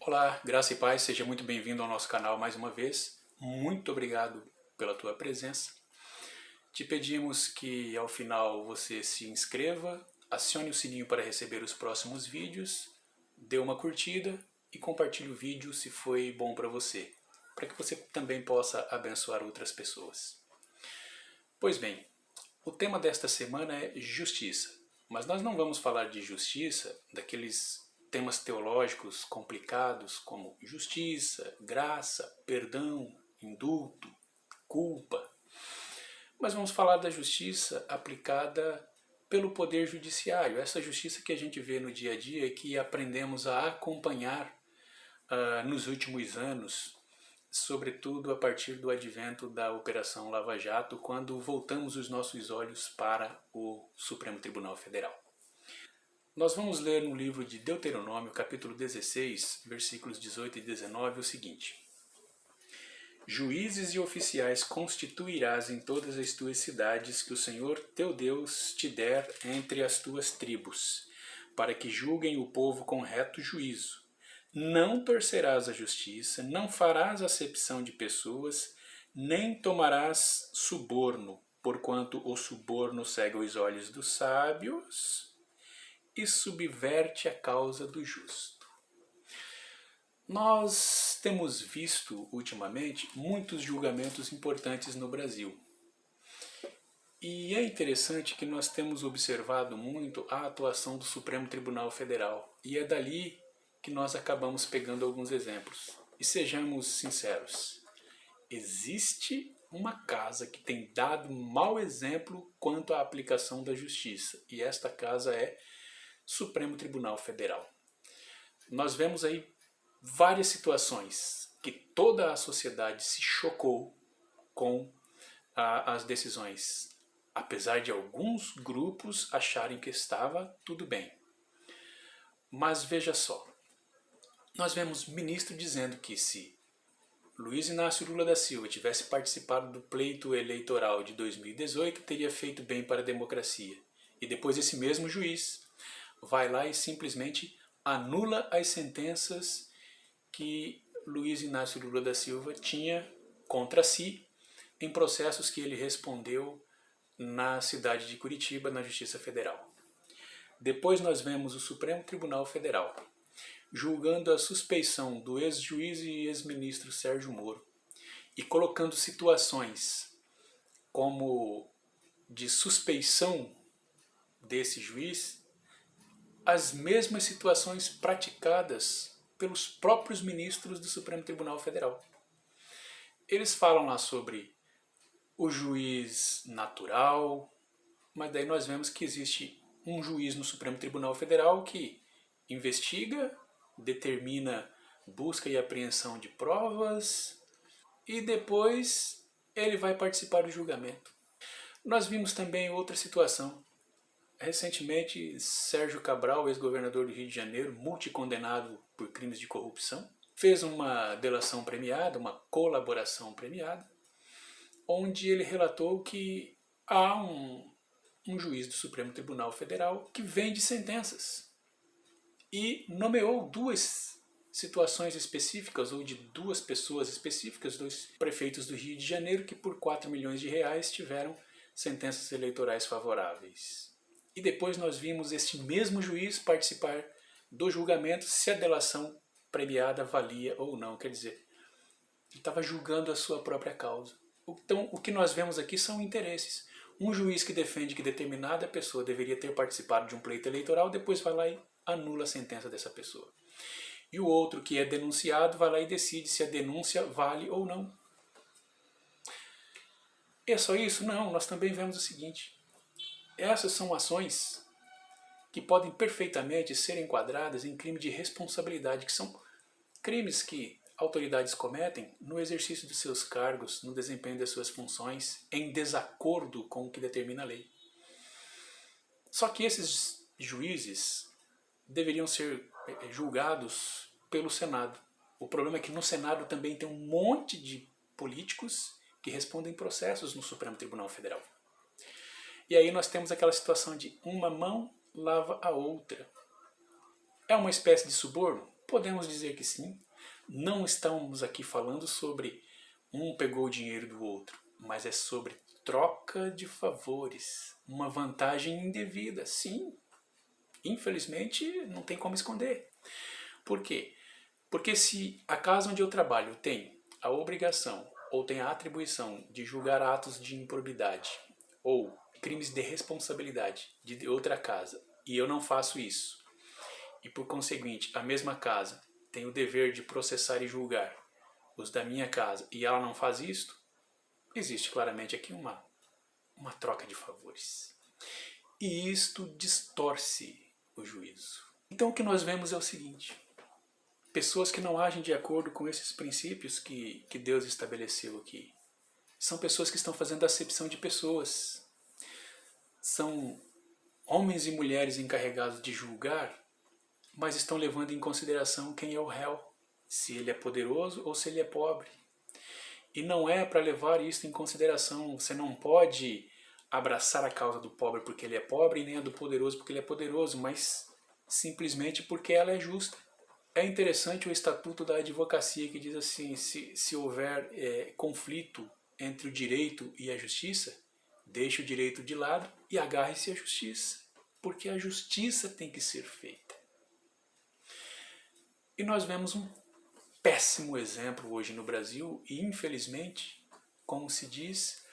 Olá, graça e paz, seja muito bem-vindo ao nosso canal mais uma vez. Muito obrigado pela tua presença. Te pedimos que ao final você se inscreva, acione o sininho para receber os próximos vídeos, dê uma curtida e compartilhe o vídeo se foi bom para você, para que você também possa abençoar outras pessoas. Pois bem, o tema desta semana é justiça, mas nós não vamos falar de justiça daqueles temas teológicos complicados como justiça, graça, perdão, indulto, culpa. Mas vamos falar da justiça aplicada pelo poder judiciário, essa justiça que a gente vê no dia a dia e que aprendemos a acompanhar nos últimos anos, sobretudo a partir do advento da Operação Lava Jato, quando voltamos os nossos olhos para o Supremo Tribunal Federal. Nós vamos ler no livro de Deuteronômio, capítulo 16, versículos 18 e 19, o seguinte: Juízes e oficiais constituirás em todas as tuas cidades que o Senhor teu Deus te der entre as tuas tribos, para que julguem o povo com reto juízo. Não torcerás a justiça, não farás acepção de pessoas, nem tomarás suborno, porquanto o suborno cega os olhos dos sábios e subverte a causa do justo. Nós temos visto ultimamente muitos julgamentos importantes no Brasil. E é interessante que nós temos observado muito a atuação do Supremo Tribunal Federal. E é dali que nós acabamos pegando alguns exemplos. E sejamos sinceros, existe uma casa que tem dado mau exemplo quanto à aplicação da justiça. E esta casa é Supremo Tribunal Federal. Nós vemos aí várias situações que toda a sociedade se chocou com as decisões, apesar de alguns grupos acharem que estava tudo bem. Mas veja só, nós vemos ministro dizendo que se Luiz Inácio Lula da Silva tivesse participado do pleito eleitoral de 2018, teria feito bem para a democracia. E depois esse mesmo juiz vai lá e simplesmente anula as sentenças que Luiz Inácio Lula da Silva tinha contra si em processos que ele respondeu na cidade de Curitiba, na Justiça Federal. Depois nós vemos o Supremo Tribunal Federal julgando a suspeição do ex-juiz e ex-ministro Sérgio Moro e colocando situações como de suspeição desse juiz as mesmas situações praticadas pelos próprios ministros do Supremo Tribunal Federal. Eles falam lá sobre o juiz natural, mas daí nós vemos que existe um juiz no Supremo Tribunal Federal que investiga, determina busca e apreensão de provas e depois ele vai participar do julgamento. Nós vimos também outra situação. Recentemente, Sérgio Cabral, ex-governador do Rio de Janeiro, multicondenado por crimes de corrupção, fez uma delação premiada, uma colaboração premiada, onde ele relatou que há um juiz do Supremo Tribunal Federal que vende sentenças e nomeou duas situações específicas, ou de duas pessoas específicas, dois prefeitos do Rio de Janeiro que por 4 milhões de reais tiveram sentenças eleitorais favoráveis. E depois nós vimos este mesmo juiz participar do julgamento se a delação premiada valia ou não. Quer dizer, ele estava julgando a sua própria causa. Então, o que nós vemos aqui são interesses. Um juiz que defende que determinada pessoa deveria ter participado de um pleito eleitoral, depois vai lá e anula a sentença dessa pessoa. E o outro que é denunciado vai lá e decide se a denúncia vale ou não. É só isso? Não, nós também vemos o seguinte. Essas são ações que podem perfeitamente ser enquadradas em crime de responsabilidade, que são crimes que autoridades cometem no exercício dos seus cargos, no desempenho das suas funções, em desacordo com o que determina a lei. Só que esses juízes deveriam ser julgados pelo Senado. O problema é que no Senado também tem um monte de políticos que respondem processos no Supremo Tribunal Federal. E aí nós temos aquela situação de uma mão lava a outra. É uma espécie de suborno? Podemos dizer que sim. Não estamos aqui falando sobre um pegou o dinheiro do outro, mas é sobre troca de favores, uma vantagem indevida, sim. Infelizmente, não tem como esconder. Por quê? Porque se a casa onde eu trabalho tem a obrigação ou tem a atribuição de julgar atos de improbidade ou crimes de responsabilidade de outra casa e eu não faço isso, e por conseguinte a mesma casa tem o dever de processar e julgar os da minha casa e ela não faz isto, existe claramente aqui uma troca de favores. E isto distorce o juízo. Então o que nós vemos é o seguinte: pessoas que não agem de acordo com esses princípios que Deus estabeleceu aqui são pessoas que estão fazendo acepção de pessoas. São homens e mulheres encarregados de julgar, mas estão levando em consideração quem é o réu, se ele é poderoso ou se ele é pobre. E não é para levar isso em consideração. Você não pode abraçar a causa do pobre porque ele é pobre e nem a do poderoso porque ele é poderoso, mas simplesmente porque ela é justa. É interessante o estatuto da advocacia que diz assim: se houver conflito entre o direito e a justiça, deixe o direito de lado e agarre-se à justiça, porque a justiça tem que ser feita. E nós vemos um péssimo exemplo hoje no Brasil e, infelizmente, como se diz,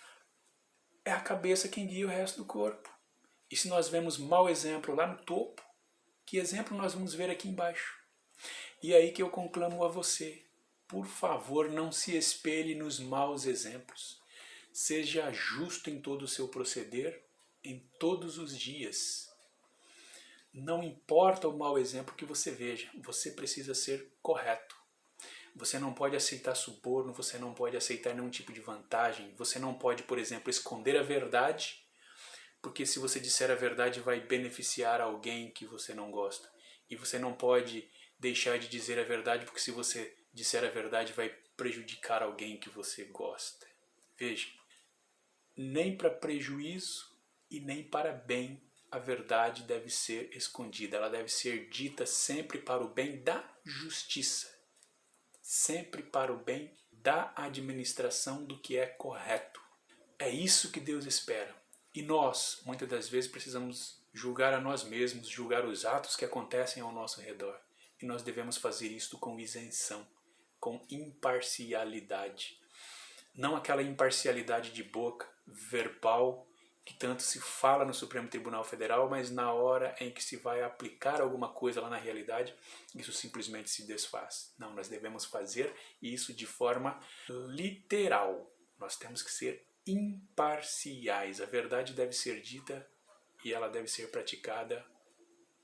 é a cabeça quem guia o resto do corpo. E se nós vemos mau exemplo lá no topo, que exemplo nós vamos ver aqui embaixo? E aí que eu conclamo a você: por favor, não se espelhe nos maus exemplos. Seja justo em todo o seu proceder, em todos os dias. Não importa o mau exemplo que você veja, você precisa ser correto. Você não pode aceitar suborno, você não pode aceitar nenhum tipo de vantagem, você não pode, por exemplo, esconder a verdade, porque se você disser a verdade vai beneficiar alguém que você não gosta. E você não pode deixar de dizer a verdade, porque se você disser a verdade vai prejudicar alguém que você gosta. Veja, nem para prejuízo e nem para bem a verdade deve ser escondida. Ela deve ser dita sempre para o bem da justiça, sempre para o bem da administração do que é correto. É isso que Deus espera. E nós, muitas das vezes, precisamos julgar a nós mesmos, julgar os atos que acontecem ao nosso redor. E nós devemos fazer isto com isenção, com imparcialidade. Não aquela imparcialidade de boca, verbal, que tanto se fala no Supremo Tribunal Federal, mas na hora em que se vai aplicar alguma coisa lá na realidade, isso simplesmente se desfaz. Não, nós devemos fazer isso de forma literal. Nós temos que ser imparciais. A verdade deve ser dita e ela deve ser praticada,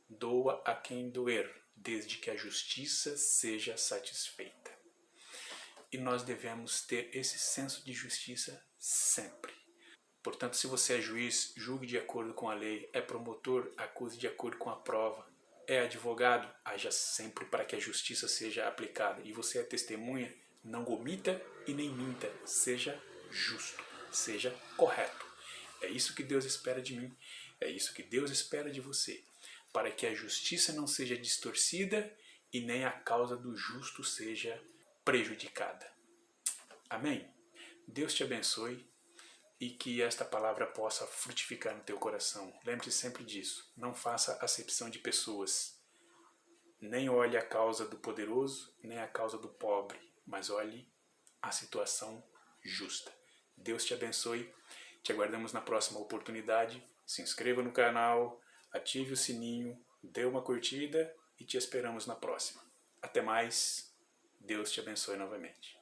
doa a quem doer, desde que a justiça seja satisfeita. E nós devemos ter esse senso de justiça sempre. Portanto, se você é juiz, julgue de acordo com a lei, é promotor, acuse de acordo com a prova, é advogado, haja sempre para que a justiça seja aplicada. E você é testemunha, não omita e nem minta, seja justo, seja correto. É isso que Deus espera de mim, é isso que Deus espera de você, para que a justiça não seja distorcida e nem a causa do justo seja prejudicada. Amém? Deus te abençoe e que esta palavra possa frutificar no teu coração. Lembre-se sempre disso. Não faça acepção de pessoas. Nem olhe a causa do poderoso, nem a causa do pobre, mas olhe a situação justa. Deus te abençoe. Te aguardamos na próxima oportunidade. Se inscreva no canal, ative o sininho, dê uma curtida e te esperamos na próxima. Até mais. Deus te abençoe novamente.